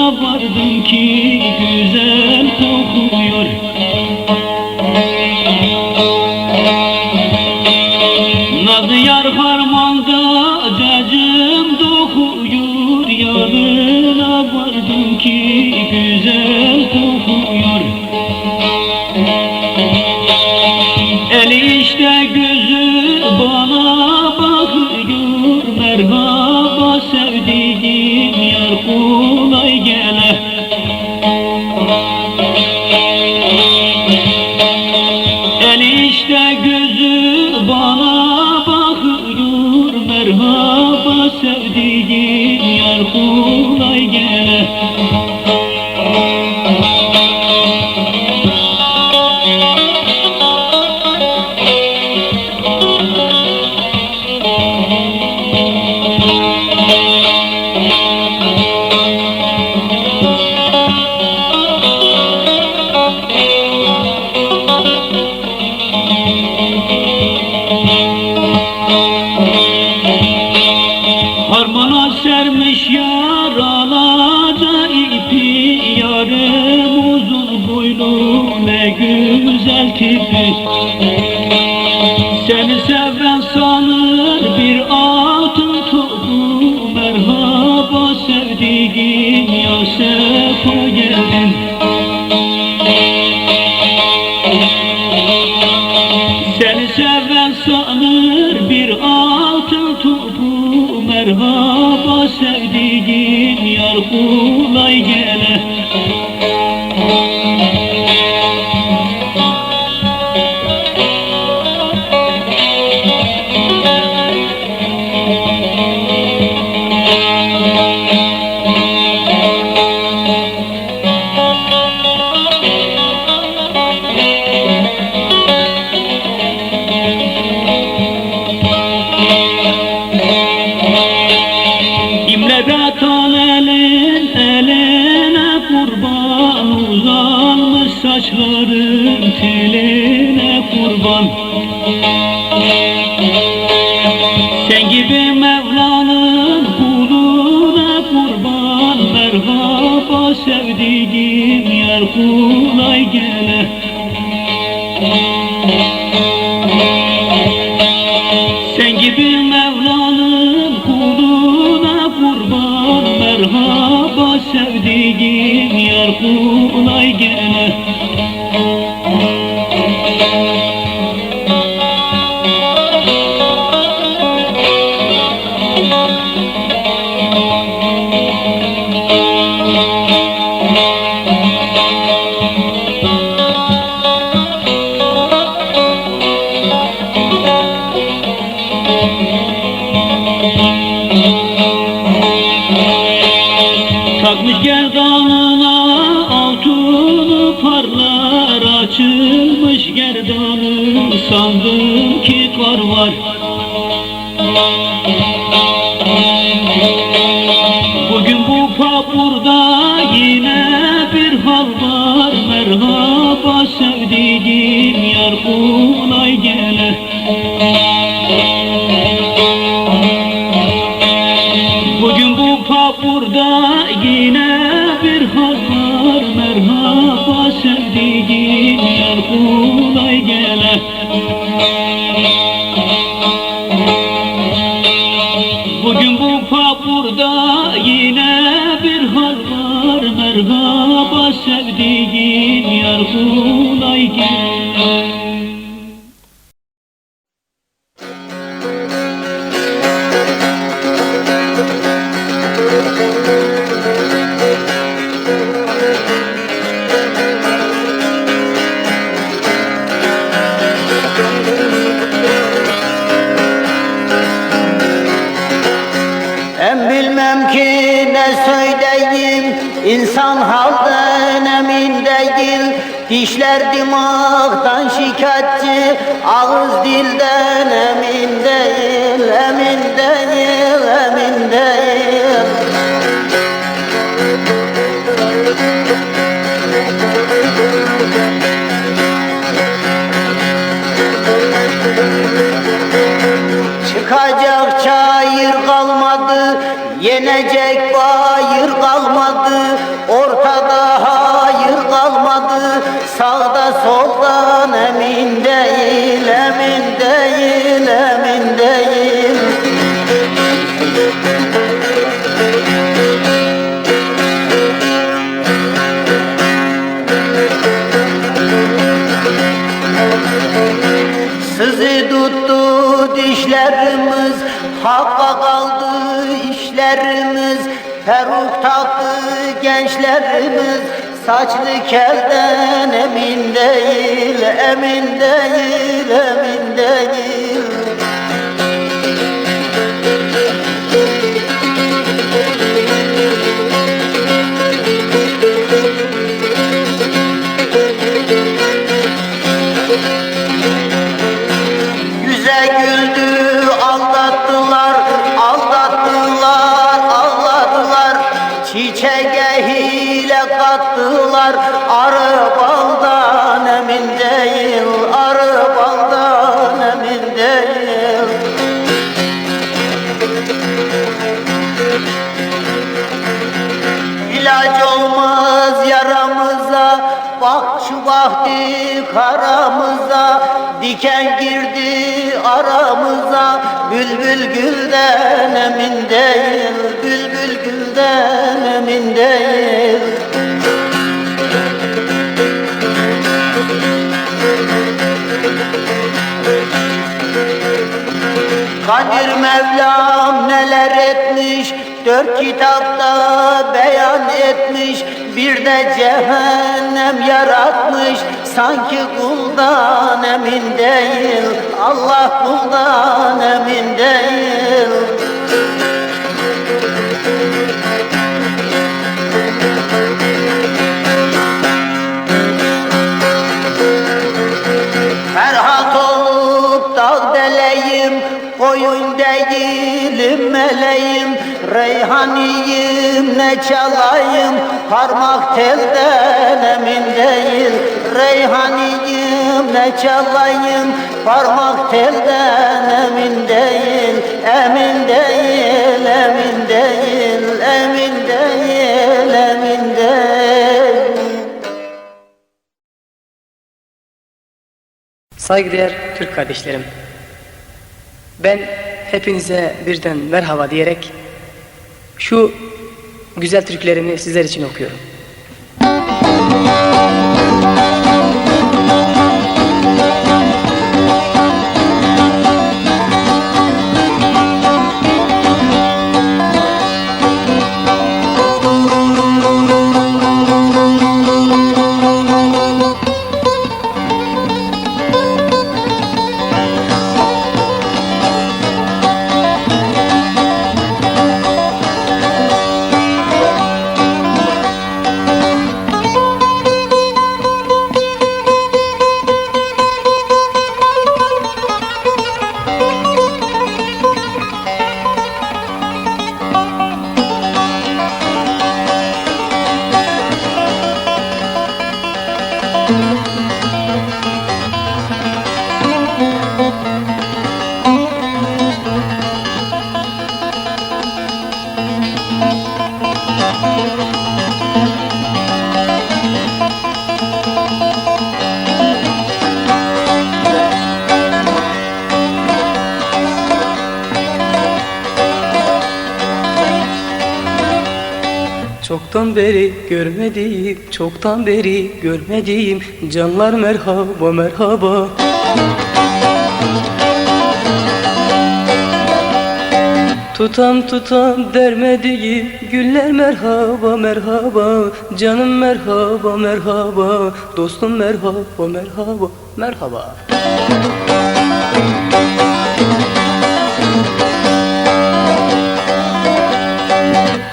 vardım ki güzel kokuyor. Nazlı yar harmanda cacım dokuyor. Yanına vardım ki güzel kokuyor. Eli işte gözü bana bakıyor. Merhaba sevdiğim yar, kolay gele. Eli işte gözü bana bakıyor. Merhaba sevdiğim yar, kolay gele. Harmana sermiş yaralarda ipi, yarım uzun boylu ne güzel tipi. Seni seven sanır bir altın topu. Merhaba sevdiğim ya, sefa geldin. Seni seven sanır bir altın topu. Merhaba sevdiğim yar, kolay gele. Atan elin eline kurban, uzanmış saçların teline kurban. Sen gibi Mevla'nın kuluna kurban. Merhaba sevdiğim yar, kolay gele. Sen gibi Mevla'nın kuluna kurban. Merhaba sevdiğim yar, kolay gele. Takmış gerdanına altını parlar, açılmış gerdanı sandım ki kar var. Bugün bu papurda yine bir hal var. Merhaba sevdiğim yar, kolay gele. Bugün bu papurda yine bir hal var. Merhaba sevdiğim yar, kolay gele. Bugün bu papurda yine bir hal var. Merhaba sevdiğim yar, kolay gele. Bilmem ki ne söyleyeyim, insan halden emin değil. Dişler dimağdan şikayetçi, ağız dilden emin değil, emin değil, emin değil. Çıkacak çayır kalmadı, yenecek bayır kalmadı. düşlerimiz, hakka kaldı işlerimiz, peruk taktı gençlerimiz, saçlı kelden emin değil, emin değil, emin değil. Yüze güldü, aldattılar, aldattılar, ağladılar. Çiçeğe hile kattılar, arı baldan emin değil, arı baldan emin değil. İlaç olmaz yaramıza, bak şu vakti karamıza, diken girdi aramıza, bülbül gülden emin değil, bülbül gülden emin değil. Kadir Mevlam neler etmiş, dört kitapta beyan etmiş, bir de cehennem yaratmış, sanki kuldan emin değil, Allah kuldan emin değil. Ferhat olup dağ deleyim, koyun değilim meleğim, reyhaniyim ne çalayım, parmak telden emin değil, reyhaniyim ne çalayım, parmak telden emin değil, emin değil, emin değil, emin değil, emin değil. Saygıdeğer Türk kardeşlerim, ben hepinize birden merhaba diyerek şu güzel türkülerimi sizler için okuyorum. Çoktan beri görmediğim, çoktan beri görmediğim canlar merhaba merhaba. Tutam tutam dermediğim güller merhaba merhaba, canım merhaba merhaba, dostum merhaba merhaba merhaba.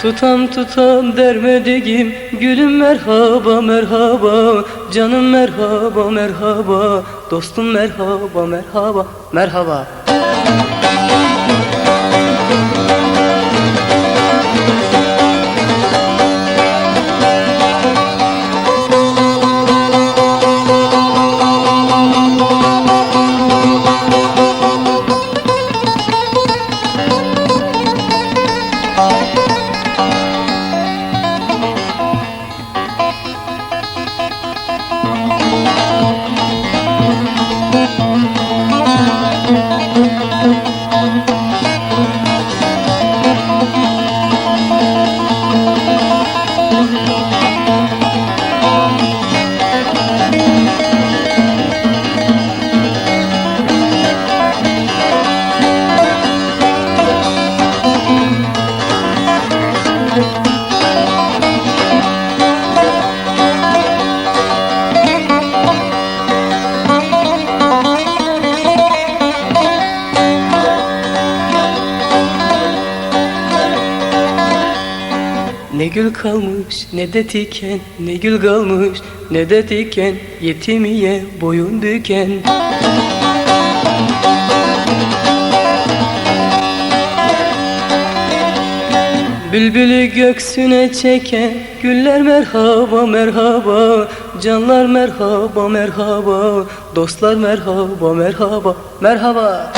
Tutam tutam dermediğim gülüm merhaba merhaba, canım merhaba merhaba, dostum merhaba merhaba merhaba. gül kalmış ne de tiken, ne gül kalmış ne de tiken, yetimiye boyun büken. Bülbülü göksüne çeken güller merhaba merhaba, canlar merhaba merhaba, dostlar merhaba merhaba merhaba.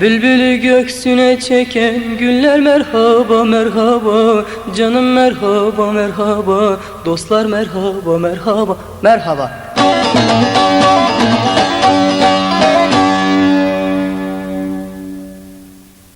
Bülbülü göksüne çeken güller merhaba merhaba, canım merhaba merhaba, dostlar merhaba merhaba merhaba.